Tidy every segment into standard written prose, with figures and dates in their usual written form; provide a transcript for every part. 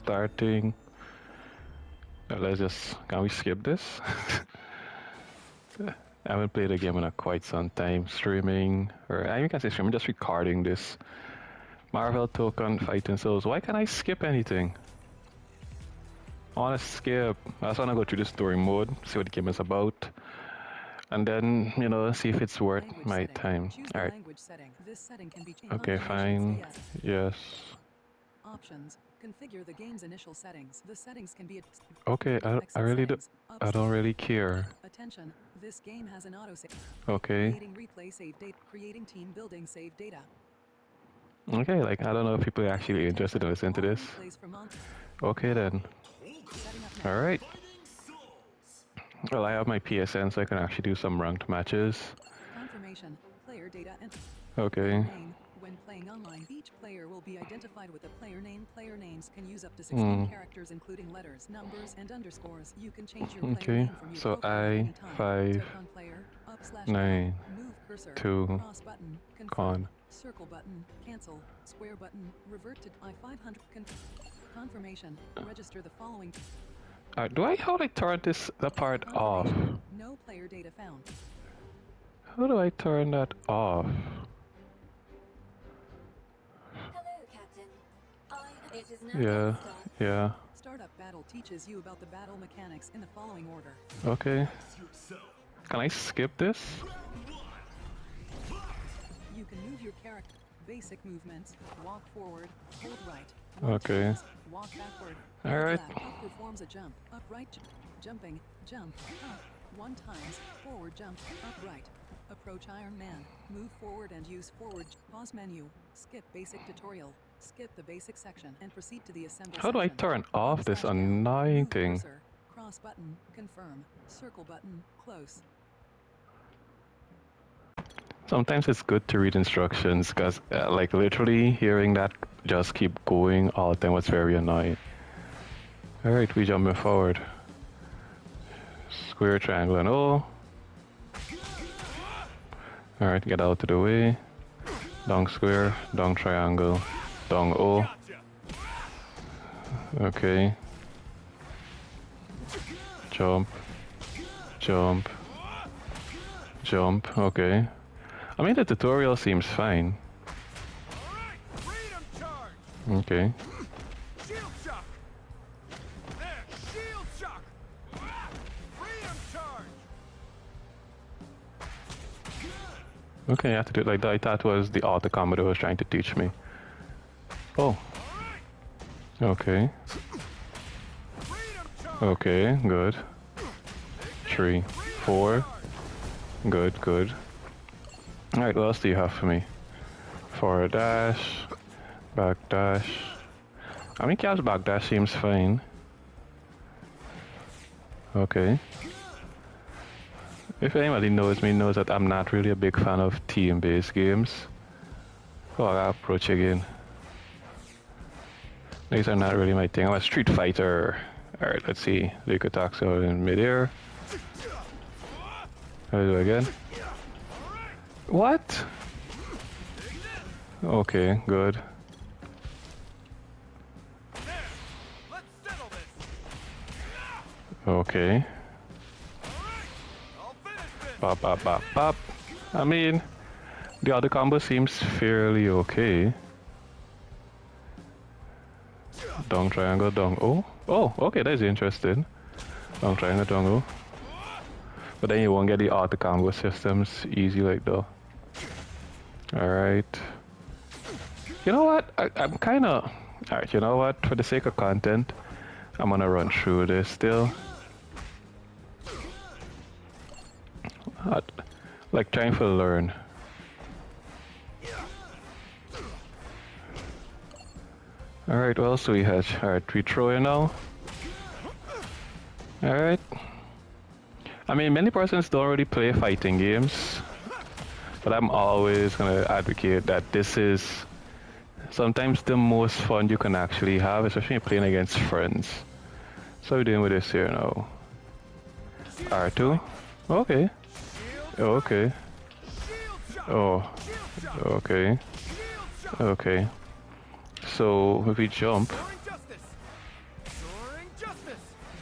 starting. Let's just, can we skip this? I haven't played a game in quite some time. Streaming, or I even can say streaming, just recording this. Marvel Tokon Fighting Souls. Why can't I skip anything? I wanna skip. I just wanna go through the story mode, see what the game is about. And then, you know, see if it's worth Language my setting. time. Choose the Alright. language setting. This setting can be changed. Okay, Confirmation, fine. say Yes. Options. Configure the game's initial settings. The settings can be Okay, I really do. I don't really care. Attention. This game has an autosave. Okay. Creating replay save date. Creating team building save data. Okay, like I don't know if people are actually interested in listening to All this. replays from on. Okay then. Setting up now. Alright. Well, I have my PSN so I can actually do some ranked matches. Confirmation. Player data and Okay. name. When playing online, each player will be identified with a player name. Player names can use up to 16 characters, including letters, numbers, and underscores. You can change your player Okay. name from your So profile at any time. 5 Tokon player, up/down, 9 move cursor, 2 cross button, confirm, con. circle button, cancel, square button, revert to I-500, confirmation, register the following. How do I turn the part off? No player data found. How do I turn that off? Hello, Captain. It is now Yeah, start. yeah. Startup Battle teaches you about the battle mechanics in the following order. Okay. Can I skip this? You can move your character. Basic movements. Walk forward. Hold right. Okay. Walk backward. All right. Up performs a jump. Upright. Jumping. Jump. Up. 1 times. Forward jump. Upright. Approach Iron Man. Move forward and use forward. Pause menu. Skip basic tutorial. Skip the basic section and proceed to the assembly How do I section. turn off this Up/down. annoying Move thing? cursor. Cross button. Confirm. Circle button. Close. Sometimes it's good to read instructions because, like, literally hearing that just keep going all the time was very annoying. Alright, we jumping forward. Square, triangle, and O. Alright, get out of the way. Down square, down triangle, down O. Okay. Jump. Jump. Jump. Okay. I mean, the tutorial seems fine. Okay. Shield shock! There! Shield shock! Freedom charge! Okay, I have to do it like that. I thought it was the auto combo that was trying to teach me. Oh. Okay. Freedom charge! Okay, good. 3, 4. Good, good. Alright, what else do you have for me? Forward dash. Back dash. I mean, Cav's back dash seems fine. Okay. If anybody knows me, knows that I'm not really a big fan of team-based games. Oh, I gotta approach again. These are not really my thing. I'm a Street Fighter. Alright, let's see. Luke attacks out in midair. How do I do it again? What? Okay, good. There! Let's settle this! Okay. Alright! I'll finish this! Pop, pop, pop, pop. I mean, the other combo seems fairly okay. Down triangle, down O. Oh, okay, that's interesting. Down triangle, down O. But then you won't get the auto combo systems easy like that. Alright. You know what? I'm kinda... Alright, you know what? For the sake of content, I'm gonna run through this still. Like trying to learn. Alright, what else do we have? Alright, we throw in now. Alright. I mean, many persons don't really play fighting games, but I'm always gonna advocate that this is sometimes the most fun you can actually have, especially playing against friends. So we're doing with this here now. R2? Okay. Okay. Oh. Okay. Okay. So if we jump,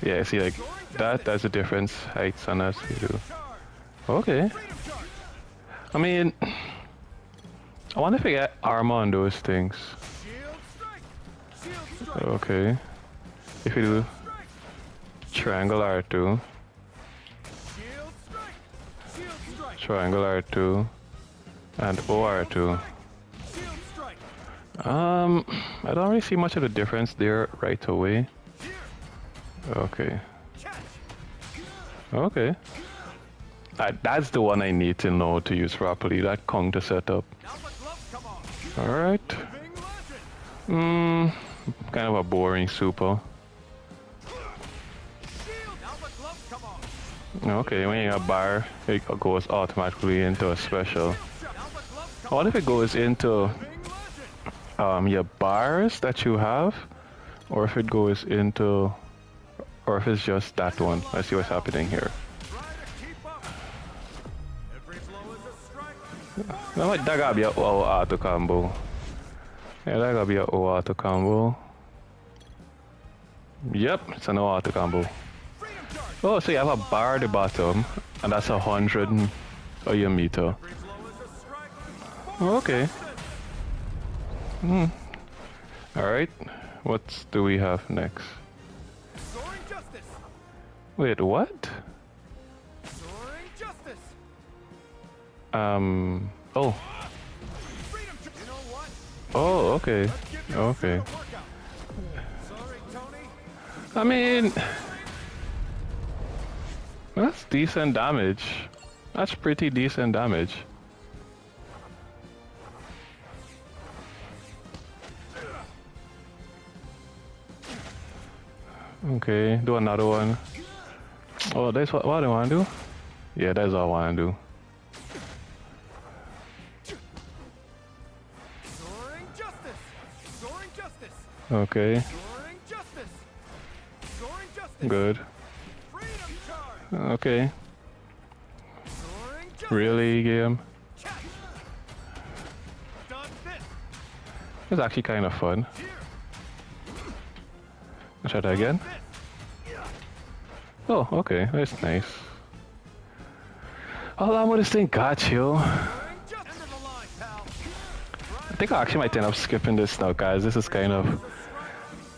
Yeah, see, like that's the difference. Heights on us, you do. Charge. Okay. Freedom charge. I mean, I wonder if I get armor on those things. Shield strike. Shield strike. Okay. If you do Strike. triangle R2, Shield strike. Shield strike. triangle R2, and OR2. Shield strike. I don't really see much of a difference there right away. Here. Okay. Catch. Okay. That's the one I need to know to use properly, that counter setup. Now the gloves come on. Alright. Living legend. Kind of a boring super. Shield. Now the gloves come on. Okay, when you got bar, it goes automatically into a special. Now the gloves come What if it goes into on. Living legend. your bars that you have? Or if it goes into, or if it's just that one. Let's see what's happening here. Try to keep up. Every blow is a strike. No, that gotta be a O auto combo. Yeah, that gotta be a O auto combo. Yep, it's an O auto combo. Freedom charge. Oh, so you have a bar at the bottom, and that's 100 of your meter. Every blow is a strike. Oh, okay. Alright, what do we have next? Soaring justice. Wait, what? Soaring justice. Oh. Freedom charge. You know what? Oh, okay. Let's give you Okay. a workout. Sorry, Tony. I mean, that's decent damage. That's pretty decent damage. Okay, do another one. Oh, that's what I want to do? Yeah, that's all I want to do. Soaring justice. Soaring justice. Okay, Soaring justice. Soaring justice. good. Freedom charge. Okay, Soaring justice. really, game? Catch. Done this. It's actually kind of fun. Here. Let's try that again. This. Oh, okay, that's nice. How long will this thing got you? Soaring justice. End of the line, pal. I think I actually might end up skipping this now, guys. This is kind of...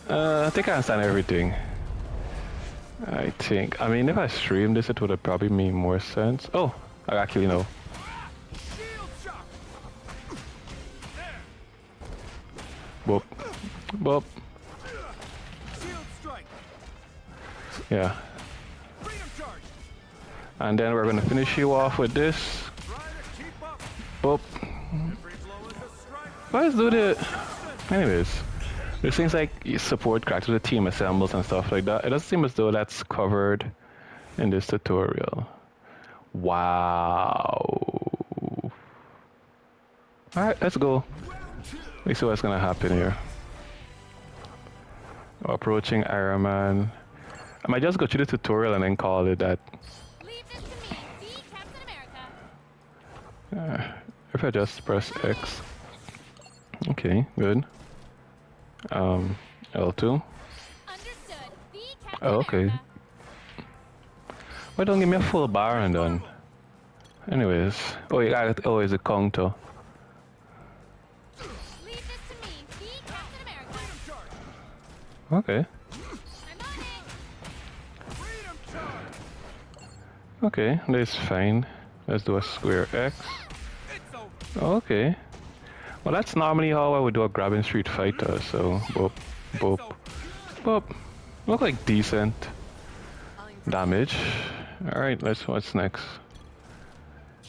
I think I understand everything. I think. I mean, if I stream this, it would have probably made more sense. Oh, I actually know. Shield shock. There. Boop. Boop. Shield strike. Yeah. Freedom charge. And then we're going to finish you off with this. Try to keep up. Boop. Every blow is a strike. Let's do the... Anyways. There's things like you support characters with team assembles and stuff like that. It doesn't seem as though that's covered in this tutorial. Wow. Alright, let's go. Let's see what's gonna happen here. Approaching Iron Man. I might just go through the tutorial and then call it that. Leave this to me. Be Captain America. If I just press X. Okay, good. L2. Understood. Be Captain Oh, okay. America. Why don't give me a full bar and done? Anyways. Oh, you got it. Oh, it's a counter. Leave this to me. Be Captain America. Freedom charge. Okay. I'm on it. Freedom charge. Okay, that's fine. Let's do a square X. It's over. Okay. Well, that's normally how I would do a grabbing Street Fighter, so boop, boop, boop. Look like decent damage. Alright, what's next?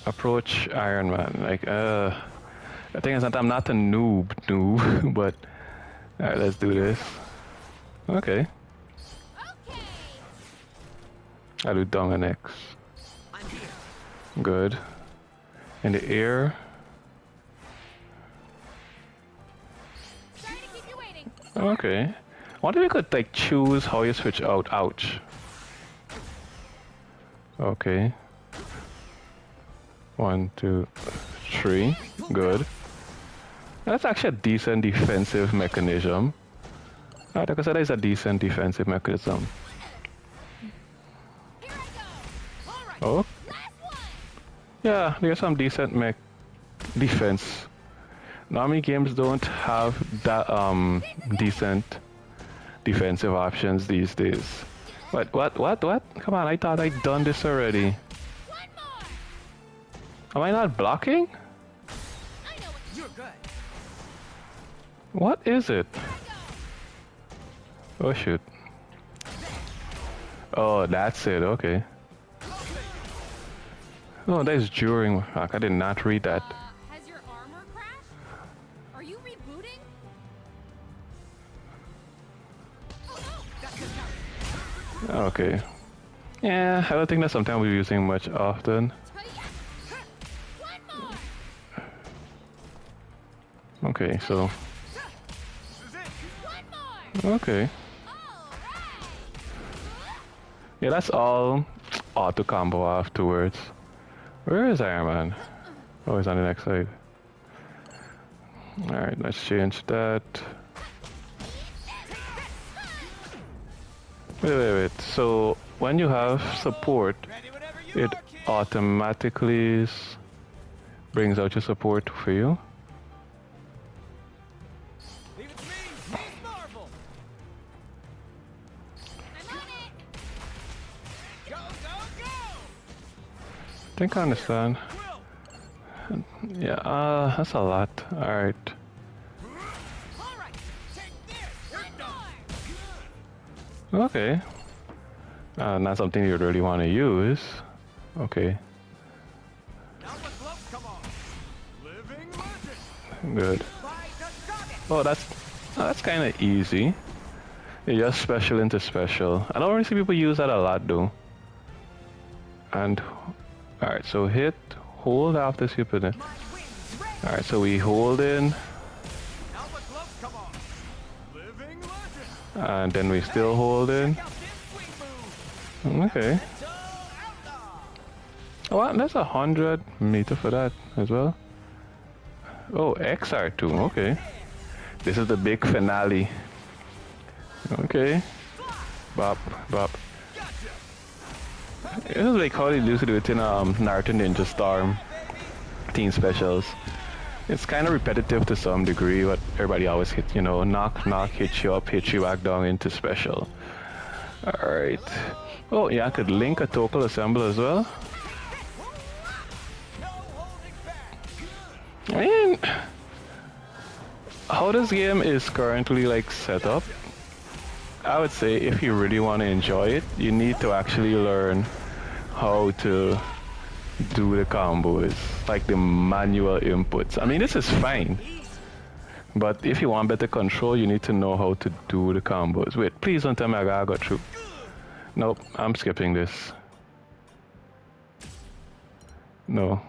Approach Iron Man. Like, the thing is that I'm not a noob, but alright, let's do this. Okay. Okay. I'll do down and X. Good. In the air. Sorry to keep you waiting. Okay. I wonder if you could like choose how you switch out. Ouch. Okay. 1, 2, 3. Good. That's actually a decent defensive mechanism. Like I said, it's a decent defensive mechanism. Oh, yeah, there's some decent mech defense. Normally games don't have that decent defensive options these days. What? Come on, I thought I'd done this already. Am I not blocking? You're good. What is it? Oh shoot. Oh, that's it, okay. Oh, that's during. Fuck, I did not read that. Has your armor crashed? Are you rebooting? Okay. Yeah, I don't think that's something we're using much often. One more! Okay, so. This is it. One more! Okay. Alright! Yeah, that's all auto combo afterwards. Where is Iron Man? Oh, he's on the next side. Alright, let's change that. Wait. So, when you have support, Ready whenever you it are, kid. automatically brings out your support for you. Leave it to me. Miss Marvel. I'm on it! Go, go, go. I think I understand. Quill. Yeah, that's a lot. Alright. All right. Take this. You're done. Okay. Not something you'd really want to use. Okay, Now the gloves come off. Living legend. good. By the goddess. Oh, that's kind of easy. You just special into special. I don't really see people use that a lot though. And alright, so hit, hold after skipping it. My wings ready. Alright, so we hold in, Now the gloves come off. Living legend. and then we still hold in. Check out this swing move. Okay. So outlaw. Oh, wow, that's 100 meter for that as well. Oh, XR2, okay. This is the big finale. Okay. Bop. Gotcha. This is like how they used to do it in Naruto Ninja Storm Team Specials. It's kind of repetitive to some degree, but everybody always hit, you know, knock, hit you up, hit you back down into special. Alright. Oh, yeah, I could link a Tokon assembler as well. No holding back. I mean, how this game is currently like set up, I would say if you really want to enjoy it, you need to actually learn how to do the combos, like the manual inputs. I mean, this is fine, but if you want better control, you need to know how to do the combos. Wait, please don't tell me I gotta go through. Nope, I'm skipping this. No.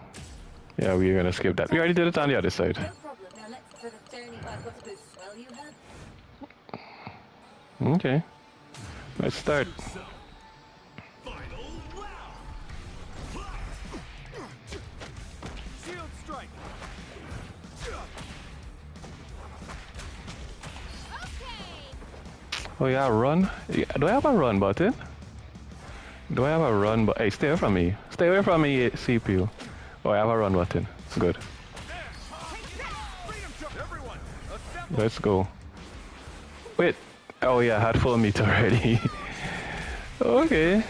Yeah, we're gonna skip that. We already did it on the other side. No problem. Now let's for the journey. I've got a good swell you have. Okay. Let's start. Final round. Shield strike. Okay! Oh yeah, run. Yeah, do I have a run button? Do I have a run button? Hey, stay away from me. Stay away from me, CPU. Oh, I have a run button. Good. There. Freedom jump. Everyone, assemble. Let's go. Wait. Oh yeah, I had full meter already. Okay.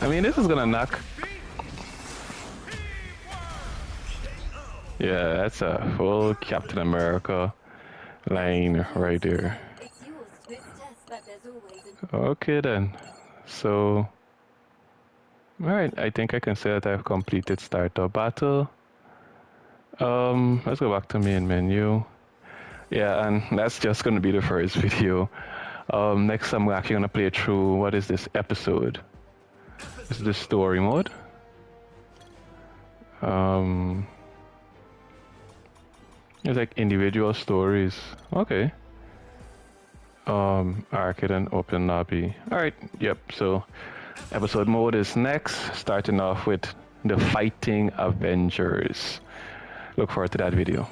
I mean, this is gonna knock. Yeah, that's a full Captain America line right there. It's yours to its test, but there's always an Okay then. So, alright, I think I can say that I've completed startup battle. Let's go back to main menu. Yeah, and that's just gonna be the first video. Next I'm actually gonna play through, what is this episode? This is the story mode. It's like individual stories. Okay. Arcade and open lobby. Alright, yep, so episode mode is next, starting off with the Fighting Avengers. Look forward to that video.